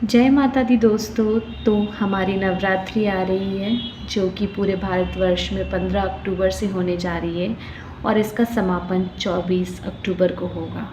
जय माता दी दोस्तों। तो हमारी नवरात्रि आ रही है जो कि पूरे भारतवर्ष में 15 अक्टूबर से होने जा रही है और इसका समापन 24 अक्टूबर को होगा।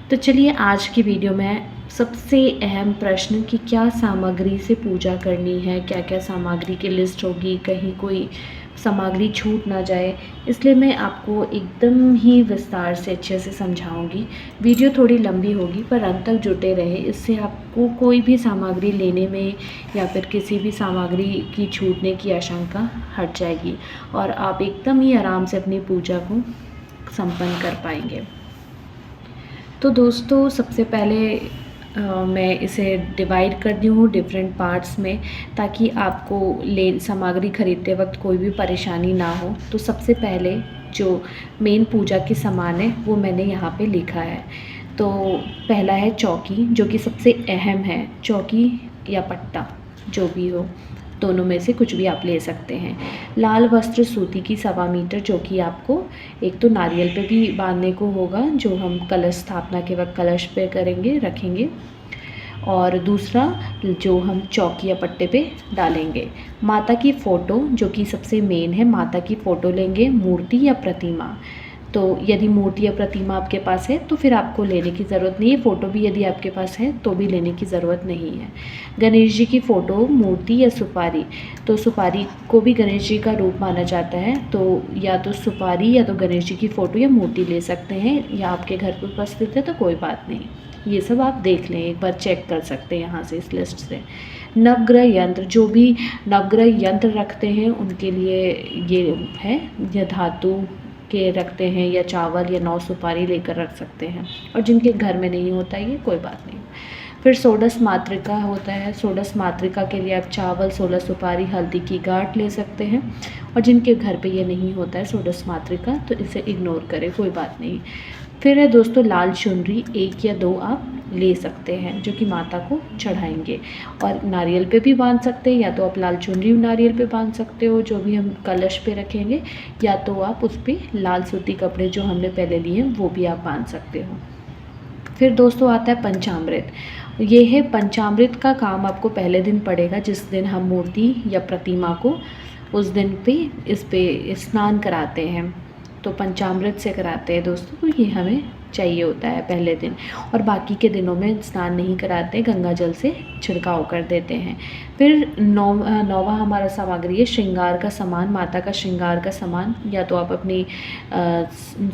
तो चलिए आज की वीडियो में सबसे अहम प्रश्न कि क्या सामग्री से पूजा करनी है, क्या क्या सामग्री की लिस्ट होगी, कहीं कोई सामग्री छूट ना जाए, इसलिए मैं आपको एकदम ही विस्तार से अच्छे से समझाऊंगी। वीडियो थोड़ी लंबी होगी पर अंत तक जुटे रहे, इससे आपको कोई भी सामग्री लेने में या फिर किसी भी सामग्री की छूटने की आशंका हट जाएगी और आप एकदम ही आराम से अपनी पूजा को संपन्न कर पाएंगे। तो दोस्तों सबसे पहले मैं इसे डिवाइड कर दी हूँ डिफरेंट पार्ट्स में, ताकि आपको सामग्री खरीदते वक्त कोई भी परेशानी ना हो। तो सबसे पहले जो मेन पूजा की सामान है वो मैंने यहाँ पे लिखा है। तो पहला है चौकी, जो कि सबसे अहम है। चौकी या पट्टा जो भी हो, दोनों में से कुछ भी आप ले सकते हैं। लाल वस्त्र सूती की 1.25 मीटर, जो कि आपको एक तो नारियल पे भी बांधने को होगा, जो हम कलश स्थापना के वक्त कलश पे करेंगे, रखेंगे, और दूसरा जो हम चौकी या पट्टे पे डालेंगे। माता की फ़ोटो, जो कि सबसे मेन है, माता की फ़ोटो लेंगे, मूर्ति या प्रतिमा। तो यदि मूर्ति या प्रतिमा आपके पास है तो फिर आपको लेने की ज़रूरत नहीं है। फ़ोटो भी यदि आपके पास है तो भी लेने की ज़रूरत नहीं है। गणेश जी की फ़ोटो, मूर्ति या सुपारी। तो सुपारी को भी गणेश जी का रूप माना जाता है, तो या तो सुपारी या तो गणेश जी की फ़ोटो या मूर्ति ले सकते हैं, या आपके घर पर उपस्थित है तो कोई बात नहीं। ये सब आप देख लें, एक बार चेक कर सकते हैं यहाँ से, इस लिस्ट से। नवग्रह यंत्र, जो भी नवग्रह यंत्र रखते हैं उनके लिए ये है, या धातु के रखते हैं या चावल या 9 सुपारी लेकर रख सकते हैं, और जिनके घर में नहीं होता ये कोई बात नहीं। फिर षोडश मातृका होता है। षोडश मातृका के लिए आप चावल, 16 सुपारी, हल्दी की गांठ ले सकते हैं, और जिनके घर पे ये नहीं होता है षोडश मातृका तो इसे इग्नोर करें, कोई बात नहीं। फिर है दोस्तों लाल चुनरी, 1 या 2 आप ले सकते हैं जो कि माता को चढ़ाएंगे, और नारियल पे भी बांध सकते हैं, या तो आप लाल चुनरी नारियल पे बांध सकते हो जो भी हम कलश पे रखेंगे, या तो आप उस पर लाल सूती कपड़े जो हमने पहले लिए हैं वो भी आप बांध सकते हो। फिर दोस्तों आता है पंचामृत। ये है पंचामृत का काम आपको पहले दिन पड़ेगा, जिस दिन हम मूर्ति या प्रतिमा को उस दिन पे इस पे स्नान कराते हैं, तो पंचामृत से कराते हैं दोस्तों। तो ये हमें चाहिए होता है पहले दिन, और बाकी के दिनों में स्नान नहीं कराते, गंगा जल से छिड़काव कर देते हैं। फिर नौवा हमारा सामग्री है श्रृंगार का सामान, माता का श्रृंगार का सामान, या तो आप अपनी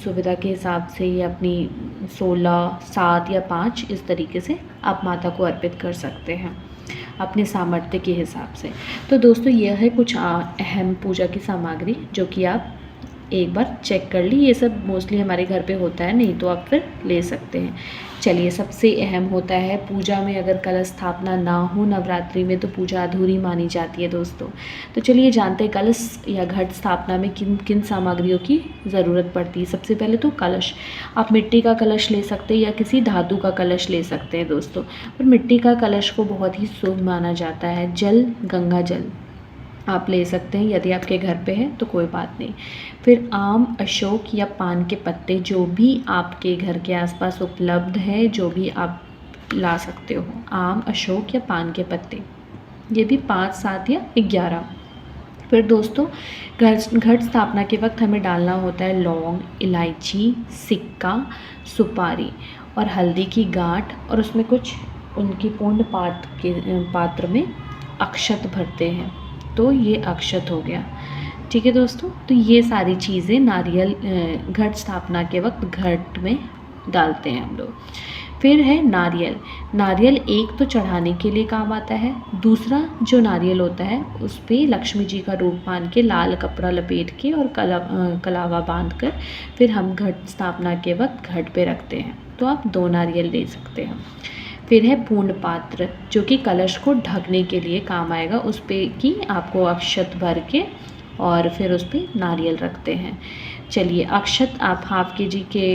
सुविधा के हिसाब से या अपनी 16, 7 या 5 इस तरीके से आप माता को अर्पित कर सकते हैं अपने सामर्थ्य के हिसाब से। तो दोस्तों यह है कुछ अहम पूजा की सामग्री जो कि आप एक बार चेक कर ली। ये सब मोस्टली हमारे घर पे होता है, नहीं तो आप फिर ले सकते हैं। चलिए, सबसे अहम होता है पूजा में अगर कलश स्थापना ना हो नवरात्रि में तो पूजा अधूरी मानी जाती है दोस्तों। तो चलिए जानते हैं कलश या घट स्थापना में किन किन सामग्रियों की ज़रूरत पड़ती है। सबसे पहले तो कलश, आप मिट्टी का कलश ले सकते हैं या किसी धातु का कलश ले सकते हैं दोस्तों, पर मिट्टी का कलश को बहुत ही शुभ माना जाता है। जल, गंगा जल आप ले सकते हैं, यदि आपके घर पे है तो कोई बात नहीं। फिर आम, अशोक या पान के पत्ते, जो भी आपके घर के आसपास उपलब्ध है, जो भी आप ला सकते हो, आम, अशोक या पान के पत्ते, ये भी 5, 7 या 11। फिर दोस्तों घट स्थापना के वक्त हमें डालना होता है लौंग, इलायची, सिक्का, सुपारी और हल्दी की गांठ, और उसमें कुछ उनकी पूर्ण पात्र में अक्षत भरते हैं, तो ये अक्षत हो गया। ठीक है दोस्तों, तो ये सारी चीज़ें नारियल घट स्थापना के वक्त घट में डालते हैं हम लोग। फिर है नारियल। नारियल एक तो चढ़ाने के लिए काम आता है, दूसरा जो नारियल होता है उस पर लक्ष्मी जी का रूप मान के लाल कपड़ा लपेट के और कलावा बांध कर फिर हम घट स्थापना के वक्त घट पे रखते हैं, तो आप 2 नारियल ले सकते हैं। फिर है पूर्ण पात्र, जो कि कलश को ढकने के लिए काम आएगा, उस पे कि आपको अक्षत भर के और फिर उस पर नारियल रखते हैं। चलिए, अक्षत आप ½ kg के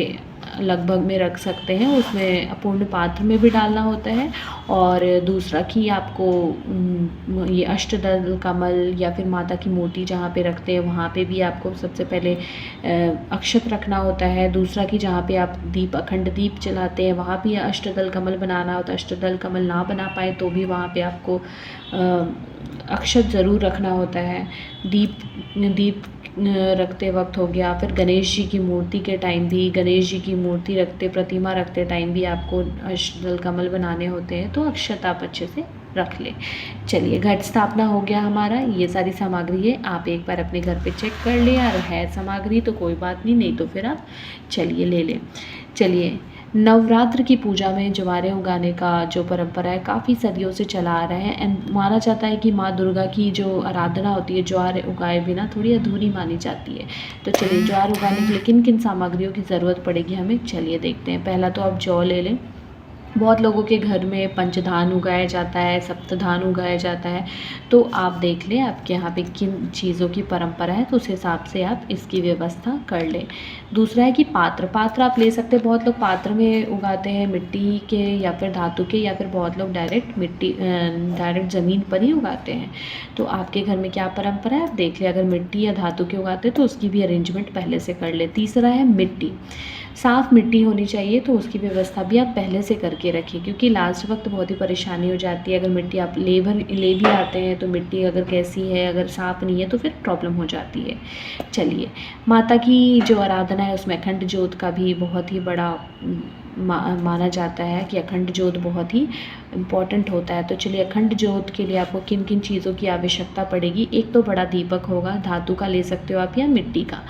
लगभग में रख सकते हैं, उसमें अपूर्ण पात्र में भी डालना होता है। और दूसरा कि आपको ये अष्टदल कमल या फिर माता की मूर्ति जहाँ पे रखते हैं वहाँ पे भी आपको सबसे पहले अक्षत रखना होता है। दूसरा कि जहाँ पे आप दीप अखंड दीप जलाते हैं वहाँ भी अष्टदल कमल बनाना होता है। अष्टदल कमल ना बना पाए तो भी वहाँ पे आपको अक्षत ज़रूर रखना होता है। दीप रखते वक्त हो गया। फिर गणेश जी की मूर्ति के टाइम भी, गणेश जी की मूर्ति रखते, प्रतिमा रखते टाइम भी आपको अष्टदल कमल बनाने होते हैं, तो अक्षत आप अच्छे से रख लें। चलिए, घट स्थापना हो गया हमारा। ये सारी सामग्री है, आप एक बार अपने घर पे चेक कर लें। यार है सामग्री तो कोई बात नहीं तो फिर आप चलिए ले लें। चलिए, नवरात्र की पूजा में ज्वारे उगाने का जो परंपरा है काफ़ी सदियों से चला आ रहा है। एंड माना जाता है कि माँ दुर्गा की जो आराधना होती है ज्वार उगाए बिना थोड़ी अधूरी मानी जाती है। तो चलिए, ज्वार उगाने के लिए किन किन सामग्रियों की ज़रूरत पड़ेगी हमें, चलिए देखते हैं। पहला तो आप जौ ले लें। बहुत लोगों के घर में पंचधान उगाया जाता है, सप्तधान उगाया जाता है, तो आप देख लें आपके यहाँ पे किन चीज़ों की परंपरा है, तो उस हिसाब से आप इसकी व्यवस्था कर लें। दूसरा है कि पात्र आप ले सकते हैं। बहुत लोग पात्र में उगाते हैं, मिट्टी के या फिर धातु के, या फिर बहुत लोग डायरेक्ट ज़मीन पर ही उगाते हैं। तो आपके घर में क्या परंपरा है आप देख लें। अगर मिट्टी या धातु के उगाते हैं तो उसकी भी अरेंजमेंट पहले से कर ले। तीसरा है मिट्टी, साफ़ मिट्टी होनी चाहिए, तो उसकी व्यवस्था भी आप पहले से करके रखिए, क्योंकि लास्ट वक्त बहुत ही परेशानी हो जाती है। अगर मिट्टी आप ले भी आते हैं तो मिट्टी अगर कैसी है, अगर साफ़ नहीं है तो फिर प्रॉब्लम हो जाती है। चलिए, माता की जो आराधना है उसमें अखंड ज्योत का भी बहुत ही बड़ा माना जाता है कि अखंड ज्योत बहुत ही इम्पॉर्टेंट होता है। तो चलिए, अखंड ज्योत के लिए आपको किन किन चीज़ों की आवश्यकता पड़ेगी। एक तो बड़ा दीपक होगा, धातु का ले सकते हो आप या मिट्टी का।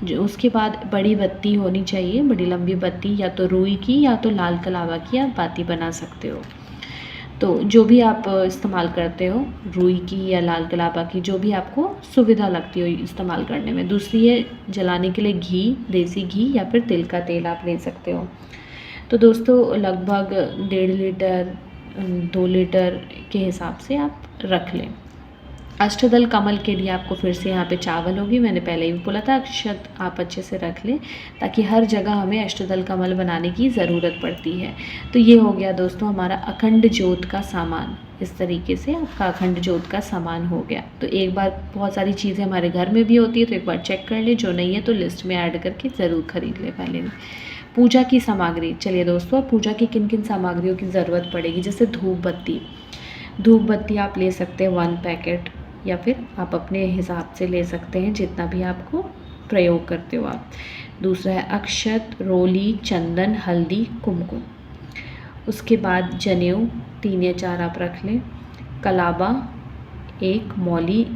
जो उसके बाद बड़ी बत्ती होनी चाहिए, बड़ी लंबी बत्ती, या तो रुई की या तो लाल कलावा की आप बाती बना सकते हो। तो जो भी आप इस्तेमाल करते हो, रुई की या लाल कलावा की, जो भी आपको सुविधा लगती हो इस्तेमाल करने में। दूसरी है जलाने के लिए घी, देसी घी या फिर तिल का तेल आप ले सकते हो। तो दोस्तों, लगभग 1.5 लीटर 2 लीटर के हिसाब से आप रख लें। अष्टदल कमल के लिए आपको फिर से यहाँ पे चावल होगी, मैंने पहले ही बोला था। अक्षत आप अच्छे से रख लें, ताकि हर जगह हमें अष्टदल कमल बनाने की ज़रूरत पड़ती है। तो ये हो गया दोस्तों हमारा अखंड ज्योत का सामान। इस तरीके से आपका अखंड ज्योत का सामान हो गया। तो एक बार, बहुत सारी चीज़ें हमारे घर में भी होती है तो एक बार चेक कर लें, जो नहीं है तो लिस्ट में ऐड करके ज़रूर खरीद लें पहले। पूजा की सामग्री, चलिए दोस्तों, पूजा की किन किन सामग्रियों की ज़रूरत पड़ेगी। जैसे धूप बत्ती आप ले सकते हैं 1 पैकेट, या फिर आप अपने हिसाब से ले सकते हैं जितना भी आपको प्रयोग करते हो आप। दूसरा है अक्षत, रोली, चंदन, हल्दी, कुमकुम। उसके बाद जनेऊ 3 या 4 आप रख लें। कलाबा 1, मौली,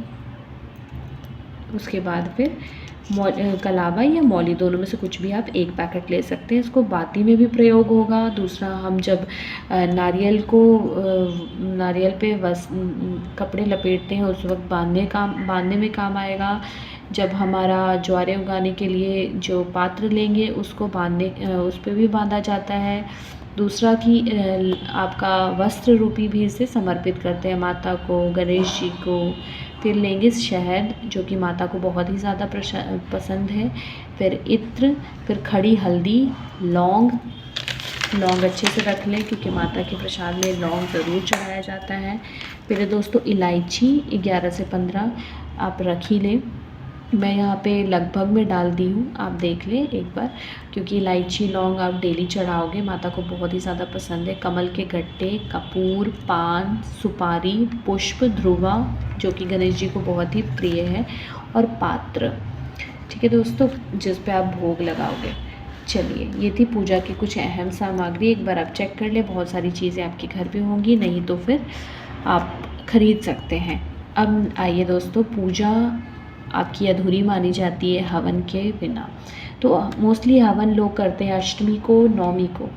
उसके बाद फिर कलावा या मौली, दोनों में से कुछ भी आप 1 पैकेट ले सकते हैं। इसको बाती में भी प्रयोग होगा। दूसरा, हम जब नारियल पे कपड़े लपेटते हैं उस वक्त बांधने में काम आएगा। जब हमारा ज्वारे उगाने के लिए जो पात्र लेंगे उसको उस पर भी बांधा जाता है। दूसरा कि आपका वस्त्र रूपी भी इसे समर्पित करते हैं माता को, गणेश जी को। फिर लेंगे शहद, जो कि माता को बहुत ही ज़्यादा पसंद है। फिर इत्र, फिर खड़ी हल्दी, लौंग अच्छे से रख लें, क्योंकि माता के प्रसाद में लौंग ज़रूर चढ़ाया जाता है। फिर दोस्तों इलायची 11 से 15 आप रख ही लें। मैं यहाँ पे लगभग में डाल दी हूँ, आप देख लें एक बार, क्योंकि इलायची लौंग आप डेली चढ़ाओगे, माता को बहुत ही ज़्यादा पसंद है। कमल के गट्टे, कपूर, पान, सुपारी, पुष्प, ध्रुवा, जो कि गणेश जी को बहुत ही प्रिय है, और पात्र। ठीक है दोस्तों, जिस पे आप भोग लगाओगे। चलिए, ये थी पूजा की कुछ अहम सामग्री। एक बार आप चेक कर लें, बहुत सारी चीज़ें आपके घर पे होंगी, नहीं तो फिर आप खरीद सकते हैं। अब आइए दोस्तों, पूजा आपकी अधूरी मानी जाती है हवन के बिना। तो मोस्टली हवन लोग करते हैं अष्टमी को, नवमी को।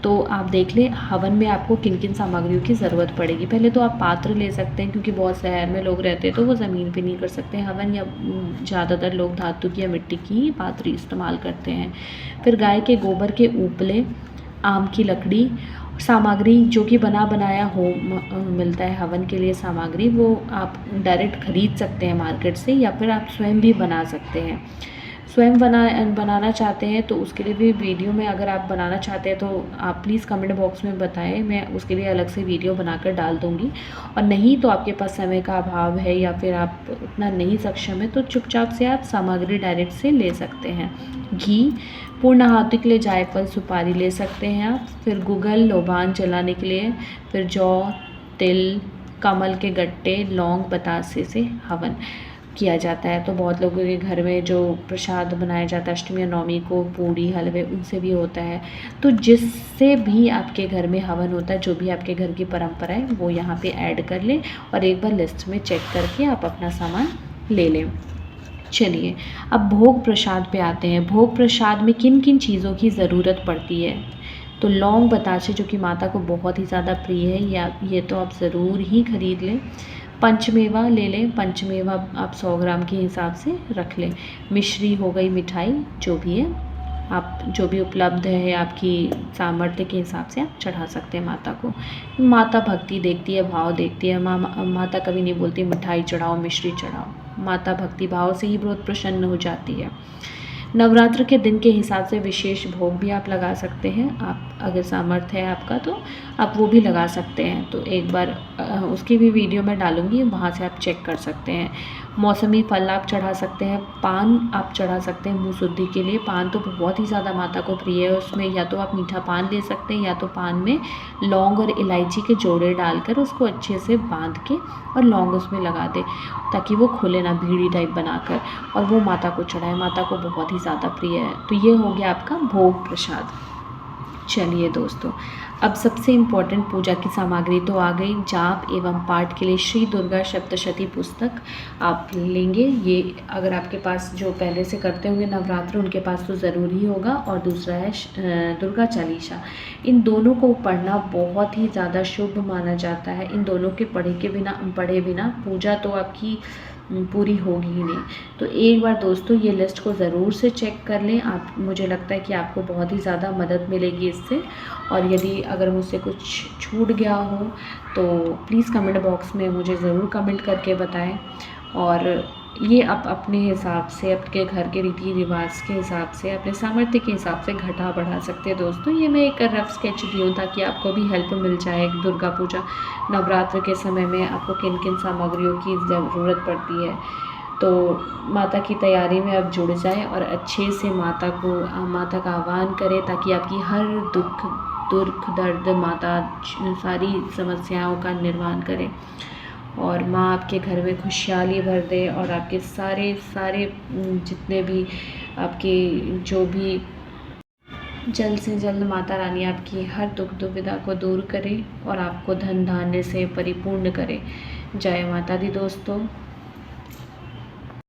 तो आप देख लें हवन में आपको किन किन सामग्रियों की ज़रूरत पड़ेगी। पहले तो आप पात्र ले सकते हैं, क्योंकि बहुत शहर में लोग रहते हैं तो वो ज़मीन पे नहीं कर सकते हवन, या ज़्यादातर लोग धातु की या मिट्टी की ही पात्र इस्तेमाल करते हैं। फिर गाय के गोबर के उपले, आम की लकड़ी, सामग्री जो कि बनाया हो मिलता है हवन के लिए सामग्री, वो आप डायरेक्ट ख़रीद सकते हैं मार्केट से, या फिर आप स्वयं भी बना सकते हैं। स्वयं बनाना चाहते हैं तो उसके लिए भी वीडियो में, अगर आप बनाना चाहते हैं तो आप प्लीज़ कमेंट बॉक्स में बताएं, मैं उसके लिए अलग से वीडियो बनाकर डाल दूँगी। और नहीं तो आपके पास समय का अभाव है या फिर आप उतना नहीं सक्षम है तो चुपचाप से आप सामग्री डायरेक्ट से ले सकते हैं। घी, पूर्ण आहुति के लिए जायफल, सुपारी ले सकते हैं आप। फिर गुगल, लोबान जलाने के लिए, फिर जौ, तिल, कमल के गट्टे, लौंग, बतासे से हवन किया जाता है। तो बहुत लोगों के घर में जो प्रसाद बनाया जाता है अष्टमी और नवमी को, पूड़ी, हलवे, उनसे भी होता है। तो जिससे भी आपके घर में हवन होता है, जो भी आपके घर की परंपरा है, वो यहाँ पे ऐड कर लें और एक बार लिस्ट में चेक करके आप अपना सामान ले लें। चलिए अब भोग प्रसाद पे आते हैं। भोग प्रसाद में किन किन चीज़ों की ज़रूरत पड़ती है? तो लौंग, बतासे जो कि माता को बहुत ही ज़्यादा प्रिय है, या ये तो आप ज़रूर ही खरीद लें। पंचमेवा ले लें, पंचमेवा आप 100 ग्राम के हिसाब से रख लें। मिश्री हो गई, मिठाई जो भी है, आप जो भी उपलब्ध है आपकी सामर्थ्य के हिसाब से आप चढ़ा सकते हैं माता को। माता भक्ति देखती है, भाव देखती है। माता कभी नहीं बोलती मिठाई चढ़ाओ, मिश्री चढ़ाओ। माता भक्ति भाव से ही बहुत प्रसन्न हो जाती है। नवरात्र के दिन के हिसाब से विशेष भोग भी आप लगा सकते हैं। आप अगर सामर्थ्य है आपका तो आप वो भी लगा सकते हैं। तो एक बार उसकी भी वीडियो मैं डालूँगी, वहाँ से आप चेक कर सकते हैं। मौसमी फल आप चढ़ा सकते हैं। पान आप चढ़ा सकते हैं मुँह शुद्धि के लिए। पान तो बहुत ही ज़्यादा माता को प्रिय है। उसमें या तो आप मीठा पान ले सकते हैं या तो पान में लौंग और इलायची के जोड़े डालकर उसको अच्छे से बांध के और लौंग उसमें लगा दें ताकि वो खुले ना, भीड़ी टाइप बनाकर, और वो माता को चढ़ाएं। माता को बहुत ही ज़्यादा प्रिय है। तो ये हो गया आपका भोग प्रसाद। चलिए दोस्तों, अब सबसे इम्पोर्टेंट पूजा की सामग्री तो आ गई। जाप एवं पाठ के लिए श्री दुर्गा सप्तशती पुस्तक आप लेंगे। ये अगर आपके पास जो पहले से करते होंगे नवरात्र, उनके पास तो ज़रूरी होगा। और दूसरा है दुर्गा चालीसा। इन दोनों को पढ़ना बहुत ही ज़्यादा शुभ माना जाता है। इन दोनों के पढ़े बिना पूजा तो आपकी पूरी होगी ही नहीं। तो एक बार दोस्तों ये लिस्ट को ज़रूर से चेक कर लें आप। मुझे लगता है कि आपको बहुत ही ज़्यादा मदद मिलेगी इससे। और यदि अगर मुझसे कुछ छूट गया हो तो प्लीज़ कमेंट बॉक्स में मुझे ज़रूर कमेंट करके बताएं। और ये आप अपने हिसाब से, आपके घर के रीति रिवाज के हिसाब से, अपने सामर्थ्य के हिसाब से घटा बढ़ा सकते हैं दोस्तों। ये मैं एक रफ स्केच दी हूँ ताकि आपको भी हेल्प मिल जाए। दुर्गा पूजा नवरात्र के समय में आपको किन किन सामग्रियों की ज़रूरत पड़ती है। तो माता की तैयारी में आप जुड़ जाएं और अच्छे से माता का आह्वान करें ताकि आपकी हर दुख दर्द माता सारी समस्याओं का निर्वाण करे और माँ आपके घर में खुशहाली भर दे और आपके सारे जितने भी आपके जो भी जल्द से जल्द माता रानी आपकी हर दुख दुविधा को दूर करे और आपको धन धान्य से परिपूर्ण करे। जय माता दी दोस्तों।